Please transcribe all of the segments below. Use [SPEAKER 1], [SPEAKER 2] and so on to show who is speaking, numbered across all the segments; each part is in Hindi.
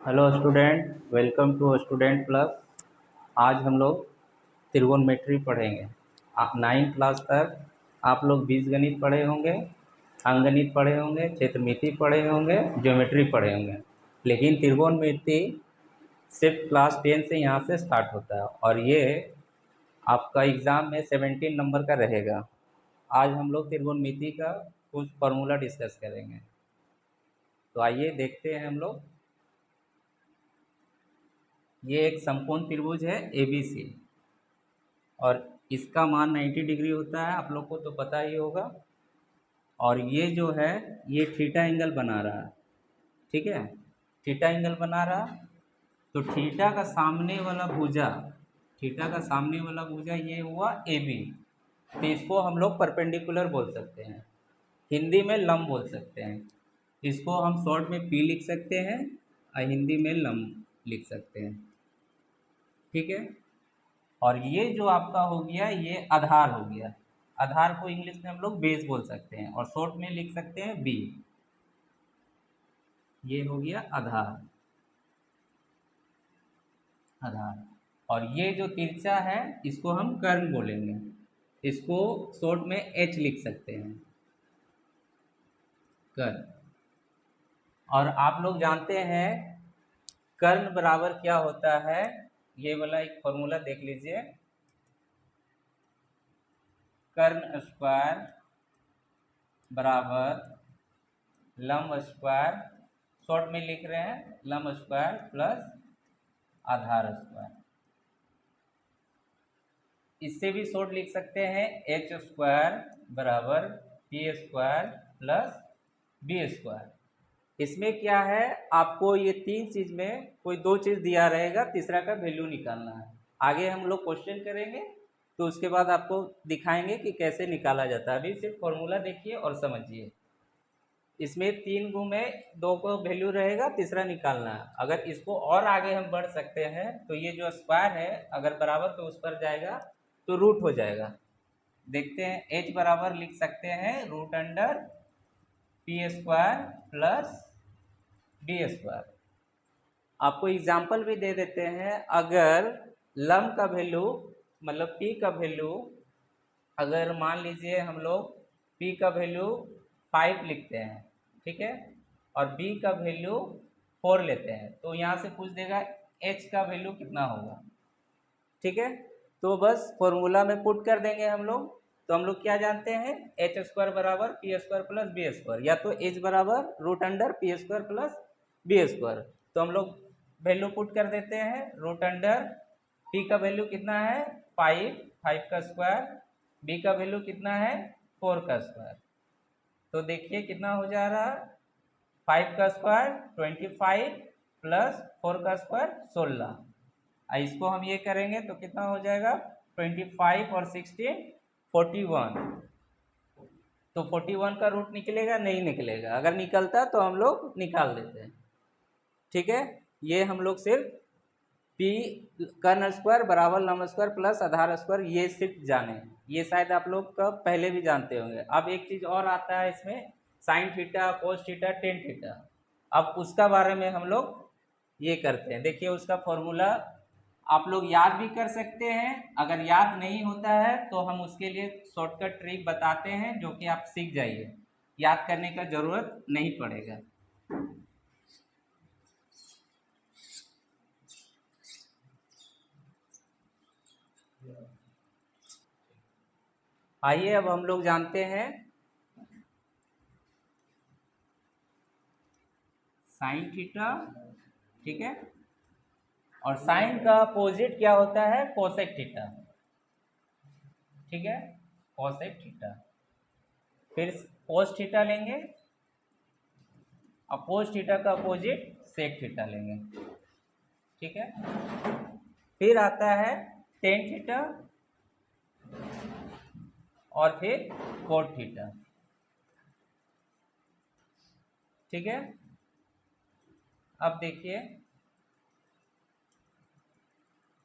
[SPEAKER 1] Hello student, welcome to student plus. आज हम लोग त्रिकोणमिति पढ़ेंगे। आप 9th क्लास तक आप लोग बीजगणित पढ़े होंगे, अंकगणित पढ़े होंगे, क्षेत्रमिति पढ़े होंगे, ज्योमेट्री पढ़े होंगे। लेकिन त्रिकोणमिति सिर्फ क्लास 10 से यहाँ से स्टार्ट होता है और ये आपका एग्ज़ाम में 17 नंबर का रहेगा। आज हम लोग त्रिकोणमिति का कुछ फॉर्मूला डिस्कस करेंगे। तो आइए देखते हैं हम लोग। ये एक समकोण त्रिभुज है ABC और इसका मान 90 डिग्री होता है, आप लोग को तो पता ही होगा। और ये जो है ये थीटा एंगल बना रहा है, ठीक है। थीटा एंगल बना रहा, तो थीटा का सामने वाला भुजा, थीटा का सामने वाला भुजा ये हुआ AB। तो इसको हम लोग परपेंडिकुलर बोल सकते हैं, हिंदी में लंब बोल सकते हैं। इसको हम शॉर्ट में P लिख सकते हैं और हिंदी में लंब लिख सकते हैं, ठीक है। और ये जो आपका हो गया ये आधार हो गया। आधार को इंग्लिश में हम लोग बेस बोल सकते हैं और शॉर्ट में लिख सकते हैं बी। ये हो गया आधार, आधार। और ये जो तिरछा है इसको हम कर्ण बोलेंगे, इसको शॉर्ट में एच लिख सकते हैं, कर्ण। और आप लोग जानते हैं कर्ण बराबर क्या होता है, ये वाला एक फॉर्मूला देख लीजिए। कर्ण स्क्वायर बराबर लंब स्क्वायर, शॉर्ट में लिख रहे हैं लंब स्क्वायर प्लस आधार स्क्वायर। इससे भी शॉर्ट लिख सकते हैं एच स्क्वायर बराबर P square plus B square. इसमें क्या है, आपको ये तीन चीज में कोई दो चीज दिया रहेगा, तीसरा का वैल्यू निकालना है। आगे हम लोग क्वेश्चन करेंगे तो उसके बाद आपको दिखाएंगे कि कैसे निकाला जाता है। अभी सिर्फ फॉर्मूला देखिए और समझिए। इसमें तीन गुण में दो को वैल्यू रहेगा, तीसरा निकालना है। अगर इसको और आगे हम बढ़ सकते हैं तो ये जो स्क्वायर है अगर बराबर पे उस पर जाएगा तो रूट हो जाएगा। देखते हैं, h बराबर लिख सकते हैं root under P square plus D square. आपको एग्जाम्पल भी दे देते हैं। अगर लंब का वैल्यू मतलब p का वैल्यू, अगर मान लीजिए हम लोग p का वैल्यू 5 लिखते हैं, ठीक है, और b का वैल्यू 4 लेते हैं, तो यहाँ से पूछ देगा h का वैल्यू कितना होगा, ठीक है। तो बस फॉर्मूला में पुट कर देंगे हम लोग। तो हम लोग क्या जानते हैं, एच स्क्वायर बराबर P square plus B square, या तो एच बराबर root under P square plus B square. तो हम लोग वैल्यू पुट कर देते हैं। रूट अंडर पी का वैल्यू कितना है 5, 5 का स्क्वायर, बी का वैल्यू कितना है 4 का स्क्वायर। तो देखिए कितना हो जा रहा है, 5 का स्क्वायर 25 प्लस 4 का स्क्वायर 16। इसको हम ये करेंगे तो कितना हो जाएगा 25 और 16 41। तो 41 का रूट निकलेगा, नहीं निकलेगा। अगर निकलता तो हम लोग निकाल देते हैं, ठीक है। ये हम लोग सिर्फ पी कर्ण स्क्वायर बराबर लंब स्क्वायर प्लस आधार स्क्वायर ये सिर्फ जाने, ये शायद आप लोग का पहले भी जानते होंगे। अब एक चीज और आता है इसमें, sine theta, cos theta, tan theta. अब उसका बारे में हम लोग ये करते हैं। देखिए उसका फॉर्मूला आप लोग याद भी कर सकते हैं। अगर याद नहीं होता है तो हम उसके लिए शॉर्टकट ट्रिक बताते हैं जो कि आप सीख जाइए, याद करने का जरूरत नहीं पड़ेगा। आइए अब हम लोग जानते हैं साइन थीटा, ठीक है। और साइन का अपोजिट क्या होता है, कोसेक थीटा, ठीक है, कोसेक थीटा। फिर कोस थीटा लेंगे और कोस थीटा का अपोजिट सेक थीटा लेंगे, ठीक है। फिर आता है टेन थीटा और फिर कोट थीटा, ठीक है। अब देखिए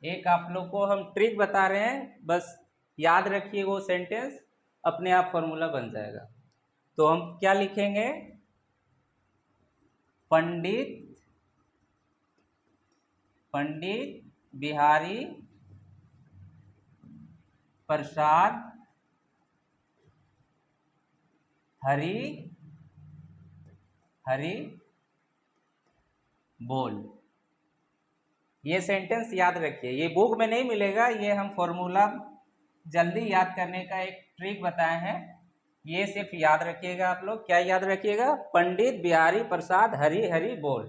[SPEAKER 1] एक आप लोग को हम ट्रिक बता रहे हैं, बस याद रखिए वो सेंटेंस, अपने आप फॉर्मूला बन जाएगा। तो हम क्या लिखेंगे, पंडित पंडित बिहारी प्रसाद हरि हरि बोल। ये सेंटेंस याद रखिए, ये बुक में नहीं मिलेगा, ये हम फॉर्मूला जल्दी याद करने का एक ट्रिक बताए हैं। ये सिर्फ याद रखिएगा आप लोग। क्या याद रखिएगा? पंडित बिहारी प्रसाद हरि हरि बोल।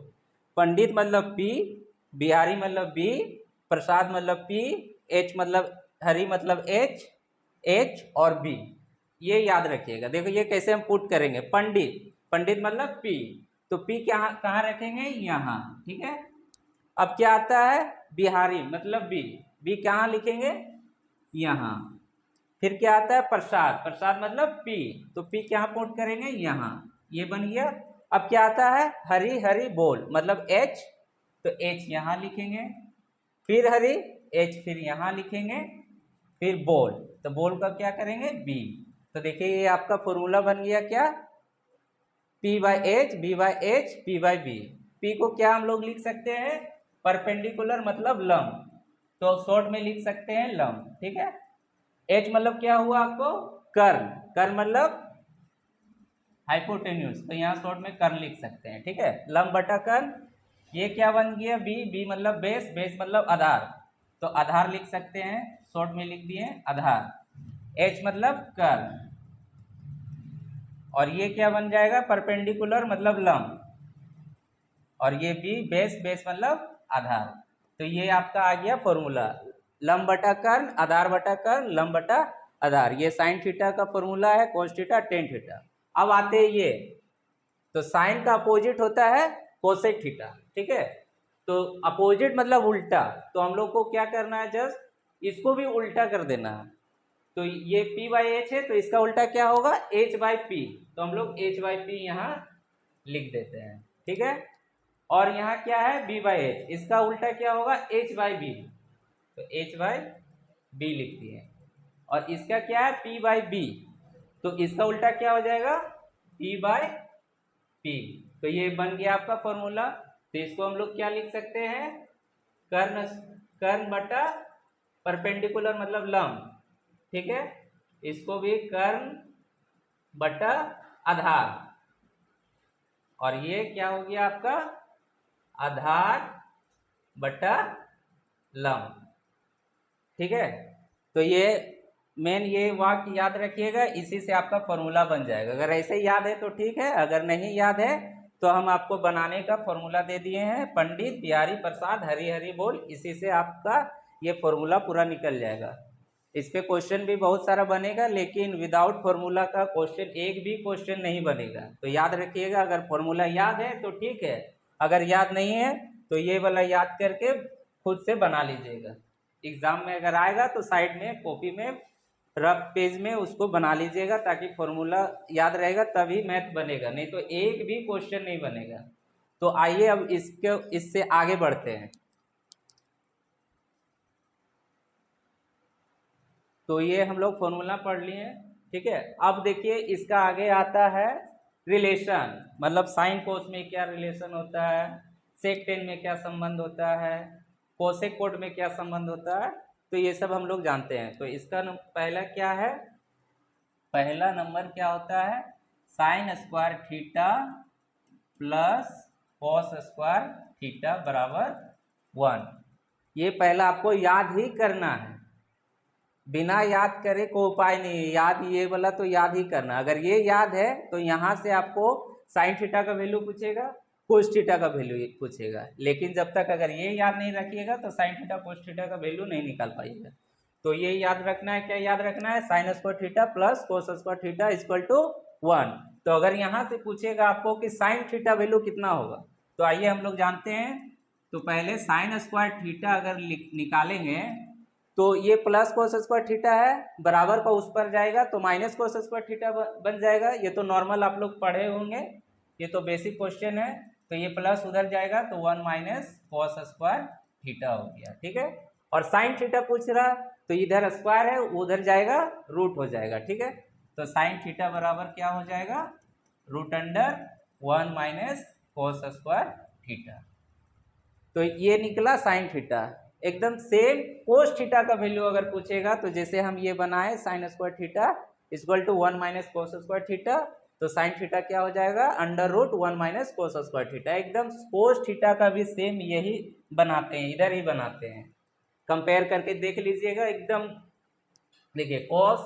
[SPEAKER 1] पंडित मतलब पी, बिहारी मतलब बी, प्रसाद मतलब पी, एच मतलब हरि मतलब एच, एच और बी। ये याद रखिएगा। देखो ये कैसे हम पुट करेंगे। पंडित, पंडित मतलब पी, तो पी क्या कहाँ रखेंगे? यहाँ, ठीक है। अब क्या आता है? बिहारी मतलब बी, बी कहाँ लिखेंगे? यहाँ। फिर क्या आता है? प्रसाद, प्रसाद मतलब पी, तो पी कहाँ पुट करेंगे? यहाँ। ये बन गया। अब क्या आता है? हरि हरि बोल मतलब एच, तो एच यहाँ लिखेंगे। फिर हरि, एच फिर यहाँ लिखेंगे। फिर बोल, तो बोल का क्या करेंगे? बी। तो देखिए ये आपका फॉर्मूला बन गया क्या? P by H, B by H, P by B. P को क्या हम लोग लिख सकते हैं? परपेंडिकुलर मतलब लंब, तो शॉर्ट में लिख सकते हैं लंब, ठीक है। एच मतलब क्या हुआ आपको? कर्ण, कर्ण मतलब हाइपोटेन्यूज, तो यहाँ शॉर्ट में कर्ण लिख सकते हैं, ठीक है। लंब बटा कर्ण। ये क्या बन गया? बी, बी मतलब बेस, बेस मतलब आधार, तो आधार लिख सकते हैं, शॉर्ट में लिख दिए आधार। एच मतलब कर्ण, और ये क्या बन जाएगा? परपेंडिकुलर मतलब लंब, और ये भी बेस, बेस मतलब आधार। तो ये आपका आ गया फॉर्मूला, लंब बटा कर्ण, आधार बटा कर्ण, लंब बटा आधार। ये साइन थीटा का फॉर्मूला है, कोस थीटा, टेन थीटा। अब आते हैं ये, तो साइन का अपोजिट होता है कोसेक थीटा, ठीक है। तो अपोजिट मतलब उल्टा, तो हम लोग को क्या करना है? जस्ट इसको भी उल्टा कर देना है। तो ये P बाई एच है, तो इसका उल्टा क्या होगा? H बाई पी, तो हम लोग H बाई पी यहाँ लिख देते हैं, ठीक है। और यहाँ क्या है? B बाई एच, इसका उल्टा क्या होगा? H बाई बी, तो H बाई बी लिख दिए। और इसका क्या है? P बाई बी, तो इसका उल्टा क्या हो जाएगा? P by P. तो ये बन गया आपका फॉर्मूला। तो इसको हम लोग क्या लिख सकते हैं? कर्ण, कर्ण बटा परपेंडिकुलर मतलब लंब, ठीक है। इसको भी कर्ण बटा आधार, और ये क्या हो गया आपका? आधार बटा लंब, ठीक है। तो ये मेन ये वाक्य याद रखिएगा, इसी से आपका फॉर्मूला बन जाएगा। अगर ऐसे याद है तो ठीक है, अगर नहीं याद है तो हम आपको बनाने का फॉर्मूला दे दिए हैं, पंडित बिहारी प्रसाद हरि हरि बोल। इसी से आपका ये फॉर्मूला पूरा निकल जाएगा। इस पे क्वेश्चन भी बहुत सारा बनेगा, लेकिन विदाउट फॉर्मूला का क्वेश्चन एक भी क्वेश्चन नहीं बनेगा। तो याद रखिएगा, अगर फॉर्मूला याद है तो ठीक है, अगर याद नहीं है तो ये वाला याद करके खुद से बना लीजिएगा। एग्जाम में अगर आएगा तो साइड में कॉपी में रफ पेज में उसको बना लीजिएगा, ताकि फॉर्मूला याद रहेगा तभी मैथ बनेगा, नहीं तो एक भी क्वेश्चन नहीं बनेगा। तो आइए अब इससे आगे बढ़ते हैं। तो ये हम लोग फॉर्मूला पढ़ लिए हैं, ठीक है। अब देखिए इसका आगे आता है रिलेशन, मतलब साइन कोस में क्या रिलेशन होता है, सेक टेन में क्या संबंध होता है, कोसेक कोट में क्या संबंध होता है, तो ये सब हम लोग जानते हैं। तो इसका पहला क्या है? पहला नंबर क्या होता है? Sine square theta plus cos square theta बराबर 1। ये पहला आपको याद ही करना है, बिना याद करे कोई उपाय नहीं है। याद ये वाला तो याद ही करना। अगर ये याद है तो यहाँ से आपको साइन थीटा का वैल्यू पूछेगा, कोस थीटा का वैल्यू पूछेगा, लेकिन जब तक अगर ये याद नहीं रखिएगा तो साइन थीटा कोस थीटा का वैल्यू नहीं निकाल पाइएगा। तो ये याद रखना है, क्या याद रखना है? Sine square theta plus cos square theta equal to 1। तो अगर यहाँ से पूछेगा आपको कि साइन थीटा वैल्यू कितना होगा, तो आइए हम लोग जानते हैं। तो पहले साइन स्क्वायर थीटा अगर निकालेंगे तो ये प्लस कोस स्क्वायर थीटा है, बराबर का उस पर जाएगा तो माइनस कोस स्क्वायर थीटा बन जाएगा। ये तो नॉर्मल आप लोग पढ़े होंगे, ये तो बेसिक क्वेश्चन है। तो ये प्लस उधर जाएगा तो 1 माइनस कॉस स्क्वायर थीटा हो गया, ठीक है। और साइन थीटा पूछ रहा तो इधर स्क्वायर है, उधर जाएगा रूट हो जाएगा, ठीक है। तो साइन थीटा बराबर क्या हो जाएगा? Root under 1 minus cos square theta. तो ये निकला साइन थीटा। एकदम सेम कोस थीटा का वैल्यू अगर पूछेगा तो जैसे हम ये बनाए sine square theta equal to 1 minus cos square theta, तो साइन थीटा क्या हो जाएगा under root 1 minus cos square theta. एकदम कोस थीटा का भी सेम यही बनाते हैं, इधर ही बनाते हैं, कंपेयर करके देख लीजिएगा एकदम। देखिए कोस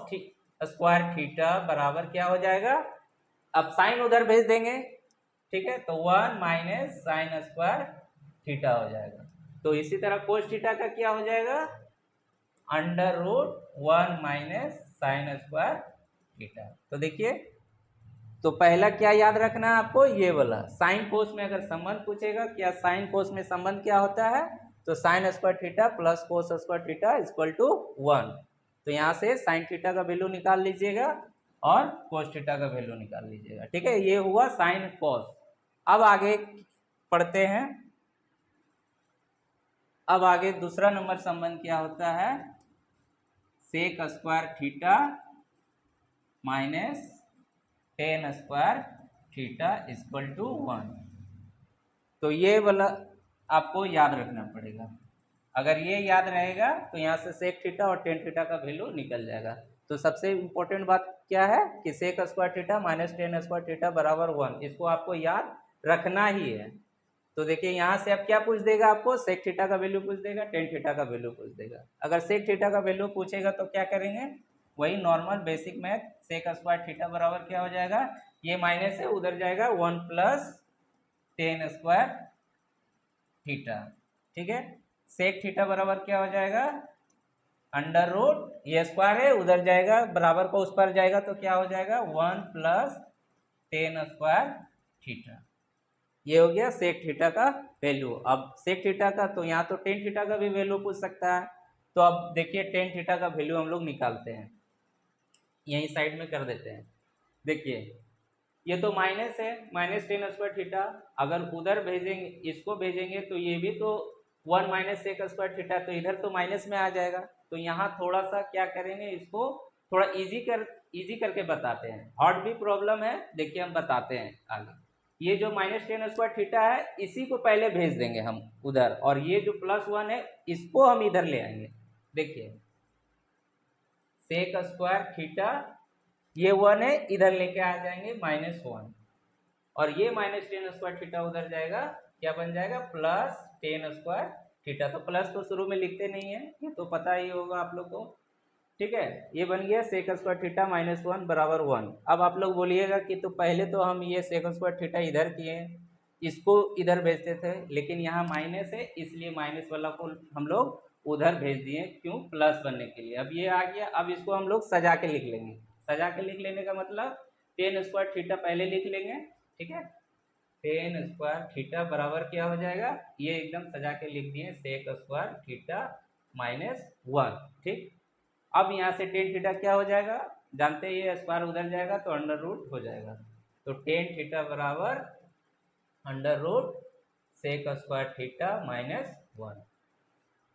[SPEAKER 1] स्क्वायर थीटा बराबर क्या हो जाएगा, अब साइन उधर भेज देंगे, ठीक है, तो 1 माइनस साइन स्क्वायर थीटा हो जाएगा। तो इसी तरह कोस थीटा का क्या हो जाएगा under root 1 minus sine square theta. तो देखिए, तो पहला क्या याद रखना है आपको, ये वाला साइन कोस में अगर संबंध पूछेगा, क्या साइन कोस में संबंध क्या होता है, तो sine square theta plus cos square theta equal to 1। तो यहाँ से साइन थीटा का वैल्यू निकाल लीजिएगा और कोस थीटा का वैल्यू निकाल लीजिएगा, ठीक है। ये हुआ साइन कोस। अब आगे पढ़ते हैं। अब आगे दूसरा नंबर संबंध क्या होता है, sec square theta minus tan square theta equal to 1। तो ये वाला आपको याद रखना पड़ेगा। अगर ये याद रहेगा तो यहाँ से सेक थीटा और टेन थीटा का वैल्यू निकल जाएगा। तो सबसे इम्पोर्टेंट बात क्या है कि sec square theta minus tan square theta बराबर 1, इसको आपको याद रखना ही है। तो देखिए यहाँ से अब क्या पूछ देगा आपको, सेक थीटा का वैल्यू पूछ देगा, टेन थीटा का वैल्यू पूछ देगा। अगर सेक थीटा का वैल्यू पूछेगा तो क्या करेंगे, वही normal basic math, sec square theta बराबर क्या हो जाएगा, ये माइनस है उधर जाएगा 1 प्लस टेन स्क्वायर थीटा, ठीक है। सेक थीटा बराबर क्या हो जाएगा अंडर रूट, ये स्क्वायर है उधर जाएगा बराबर को उस पर जाएगा तो क्या हो जाएगा 1 प्लस टेन स्क्वायर थीटा। ये हो गया सेक थीटा का वैल्यू। अब सेक थीटा का, तो यहाँ तो टेन थीटा का भी वैल्यू पूछ सकता है। तो अब देखिए टेन थीटा का वैल्यू हम लोग निकालते हैं, यही साइड में कर देते हैं। देखिए ये तो माइनस है, माइनस टेन स्क्वायर थीटा, अगर उधर भेजेंगे इसको भेजेंगे तो ये भी तो 1 माइनस सेक स्क्वायर थीटा, तो इधर तो माइनस में आ जाएगा। तो यहाँ थोड़ा सा क्या करेंगे, इसको थोड़ा इजी करके बताते हैं। हार्ड भी प्रॉब्लम है, देखिए हम बताते हैं आगे। ये जो माइनस टेन स्क्वायर थीटा है इसी को पहले भेज देंगे हम उधर, और ये जो प्लस 1 है इसको हम इधर ले आएंगे। देखिए सेक स्क्वायर थीटा ये 1 है, इधर लेके आ जाएंगे -1, और ये माइनस टेन स्क्वायर थीटा उधर जाएगा, क्या बन जाएगा प्लस टेन स्क्वायर थीटा। तो प्लस तो शुरू में लिखते नहीं है, ये तो पता ही होगा आप लोग को, ठीक है। ये बन गया सेक स्क्वायर थीटा -1 बराबर 1। अब आप लोग बोलिएगा कि तो पहले तो हम ये सेक स्क्वायर थीटा इधर किए, इसको इधर भेजते थे, लेकिन यहाँ माइनस है इसलिए माइनस वाला को हम लोग उधर भेज दिए, क्यों, प्लस बनने के लिए। अब ये आ गया, अब इसको हम लोग सजा के लिख लेंगे। सजा के लिख लेने का मतलब टेन स्क्वायर थीटा पहले लिख लेंगे, ठीक है। टेन स्क्वायर थीटा बराबर क्या हो जाएगा, ये एकदम सजा के लिख दिए सेक स्क्वायर थीटा -1, ठीक। अब यहाँ से टेन थीटा क्या हो जाएगा, जानते हैं ये स्क्वायर उधर जाएगा तो अंडर रूट हो जाएगा। तो टेन थीटा बराबर under root sec square theta -1।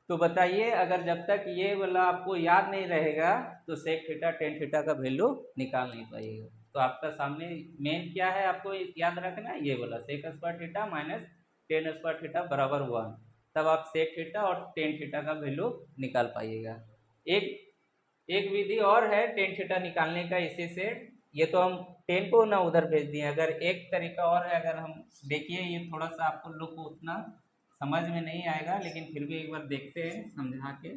[SPEAKER 1] तो बताइए अगर जब तक ये वाला आपको याद नहीं रहेगा तो सेक थीटा टेन थीटा का वैल्यू निकाल नहीं पाइएगा। तो आपका सामने मेन क्या है आपको याद रखना है, ये वाला sec square theta minus tan square theta बराबर 1, तब आप सेक थीटा और टेन थीटा का वैल्यू निकाल पाइएगा। एक विधि और है टेन थीटा निकालने का, इसी से ये तो हम टेन को ना उधर भेज दिए। अगर एक तरीका और है, अगर हम देखिए, ये थोड़ा सा आपको लोग को उतना समझ में नहीं आएगा, लेकिन फिर भी एक बार देखते हैं समझा के।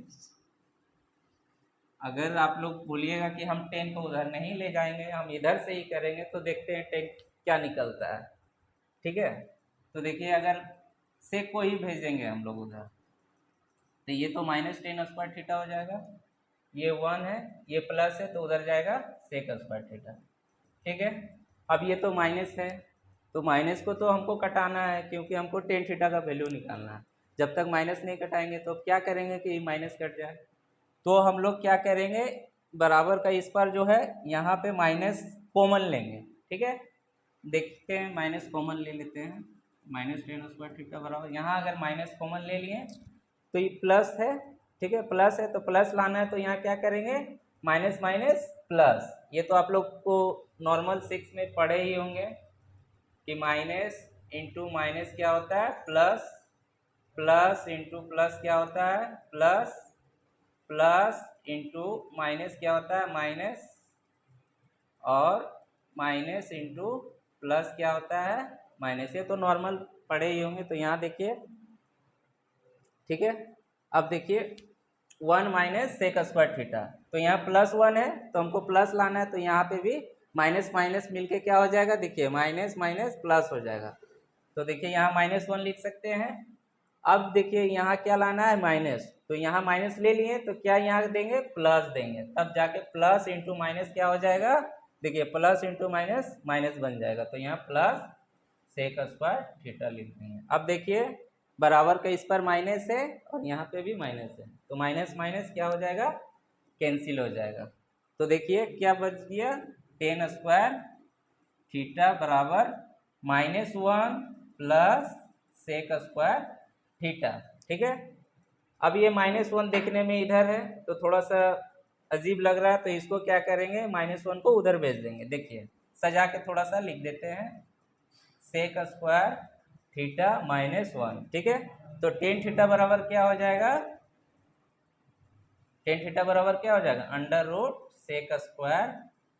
[SPEAKER 1] अगर आप लोग बोलिएगा कि हम टेन को उधर नहीं ले जाएंगे, हम इधर से ही करेंगे, तो देखते हैं टेन क्या निकलता है, ठीक है। तो देखिए अगर सेक को ही भेजेंगे हम लोग उधर, तो ये तो -10 स्क्वायर थीटा हो जाएगा, ये 1 है, ये प्लस है तो उधर जाएगा सेक स्क्वायर थीटा, ठीक है। अब ये तो माइनस है, तो माइनस को तो हमको कटाना है क्योंकि हमको टेन थीटा का वैल्यू निकालना है। जब तक माइनस नहीं कटाएंगे तो अब क्या करेंगे कि माइनस कट जाए, तो हम लोग क्या करेंगे, बराबर का इस पर जो है यहाँ पे माइनस कॉमन लेंगे, ठीक है। देखते हैं माइनस कॉमन ले लेते हैं, -10 स्क्वायर थीटा बराबर, यहाँ अगर माइनस कॉमन ले लिए तो ये प्लस है, ठीक है, प्लस है तो प्लस लाना है, तो यहाँ क्या करेंगे माइनस माइनस प्लस। ये तो आप लोग को नॉर्मल 6 में पढ़े ही होंगे कि माइनस इंटू माइनस क्या होता है प्लस प्लस इंटू प्लस क्या होता है प्लस, प्लस इंटू माइनस क्या होता है माइनस, और माइनस इंटू प्लस क्या होता है माइनस। ये तो नॉर्मल पढ़े ही होंगे। तो यहाँ देखिए, ठीक है। अब देखिए 1 माइनस सेक स्क्वायर थीटा, तो यहाँ +1 है तो हमको प्लस लाना है, तो यहाँ पे भी माइनस माइनस मिलके क्या हो जाएगा, देखिए माइनस माइनस प्लस हो जाएगा। तो देखिए यहाँ -1 लिख सकते हैं। अब देखिए यहाँ क्या लाना है माइनस, तो यहाँ माइनस ले लिए तो क्या यहाँ देंगे प्लस देंगे, तब जाके प्लस इंटू माइनस क्या हो जाएगा, देखिए प्लस इंटू माइनस माइनस बन जाएगा। तो यहाँ प्लस सेक स्क्वायर थीटा लिख देंगे। अब देखिए बराबर का इस पर माइनस है और यहाँ पे भी माइनस है, तो माइनस माइनस क्या हो जाएगा कैंसिल हो जाएगा। तो देखिए क्या बच गया, tan स्क्वायर थीटा बराबर -1 प्लस सेक स्क्वायर थीटा। ठीक है। अब ये -1 देखने में इधर है तो थोड़ा सा अजीब लग रहा है, तो इसको क्या करेंगे -1 को उधर भेज देंगे। देखिए सजा के थोड़ा सा लिख देते हैं, सेक स्क्वायर थीटा -1। ठीक है। तो टेन थीटा बराबर क्या हो जाएगा, टेन थीटा बराबर क्या हो जाएगा √ सेक स्क्वायर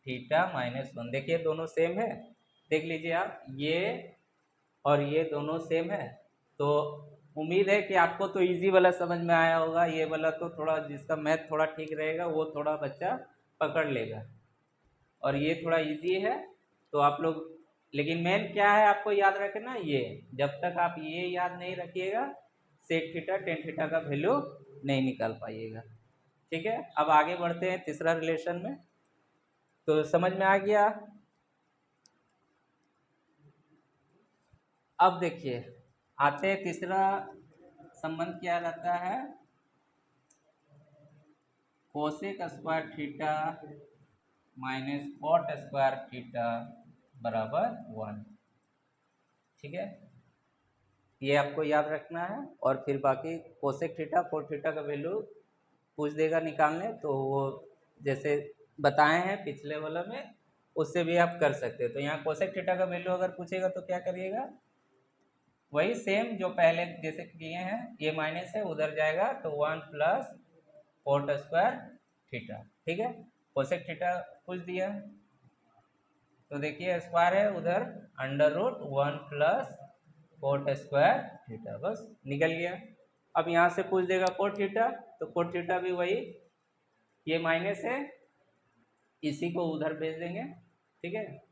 [SPEAKER 1] थीटा -1। देखिए दोनों सेम है, देख लीजिए आप, ये और ये दोनों सेम है। तो उम्मीद है कि आपको तो इजी वाला समझ में आया होगा, ये वाला तो थोड़ा जिसका मैथ थोड़ा ठीक रहेगा वो थोड़ा बच्चा पकड़ लेगा, और ये थोड़ा इजी है। तो आप लोग, लेकिन मेन क्या है आपको याद रखना, ये जब तक आप ये याद नहीं रखिएगा सेक थीटा टेन थीटा का वैल्यू नहीं निकाल पाइएगा। ठीक है। अब आगे बढ़ते हैं तीसरा रिलेशन में। तो समझ में आ गया। अब देखिए आते हैं तीसरा संबंध क्या रहता है, cosec square theta minus cot square theta बराबर 1। ठीक है, ये आपको याद रखना है। और फिर बाकी कोसेक थीटा कोट थीटा का वैल्यू पूछ देगा निकालने, तो वो जैसे बताए हैं पिछले वाला में उससे भी आप कर सकते हो। तो यहाँ कोसेक थीटा का वैल्यू अगर पूछेगा तो क्या करिएगा, वही सेम जो पहले जैसे किए हैं, ये माइनस है उधर जाएगा तो 1 प्लस कोट स्क्वायर थीटा। ठीक है। कोसेक थीटा पूछ दिया तो देखिए स्क्वायर है उधर √1 प्लस कोट स्क्वायर थीटा, बस निकल गया। अब यहाँ से पूछ देगा कोट थीटा, तो कोट थीटा भी वही, ये माइनस है इसी को उधर भेज देंगे। ठीक है।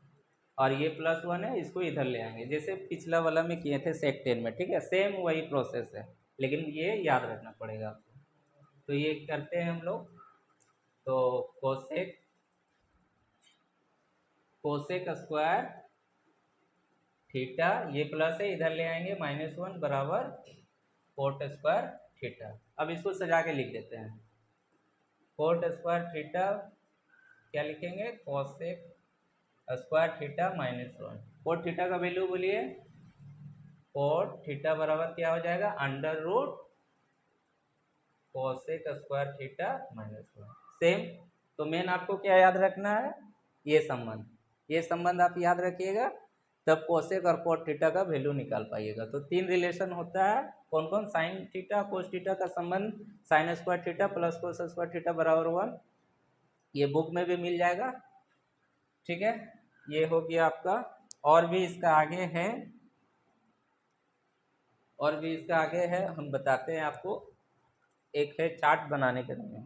[SPEAKER 1] और ये +1 है इसको इधर ले आएंगे, जैसे पिछला वाला में किए थे सेक 10 में। ठीक है, सेम वही प्रोसेस है, लेकिन ये याद रखना पड़ेगा आपको। तो ये करते हैं हम लोग। तो कोसेक स्क्वायर थीटा, ये प्लस है इधर ले आएंगे -1 बराबर कोट स्क्वायर थीटा। अब इसको सजा के लिख देते हैं, कोट स्क्वायर थीटा क्या लिखेंगे, cosec square theta -1। Cot theta का वैल्यू बोलिए, कोट थीटा बराबर क्या हो जाएगा √ कोसेक स्क्वायर थीटा -1। सेम। तो मेन आपको क्या याद रखना है, ये संबंध, ये संबंध आप याद रखिएगा, तब कोसेक और कोट थीटा का वैल्यू निकाल पाइएगा। तो 3 रिलेशन होता है, कौन कौन, साइन थीटा कोस थीटा का संबंध sign square theta plus cos square theta बराबर 1, ये बुक में भी मिल जाएगा। ठीक है, ये हो गया आपका। और भी इसका आगे है, और भी इसका आगे है, हम बताते हैं आपको। एक है चार्ट बनाने के लिए।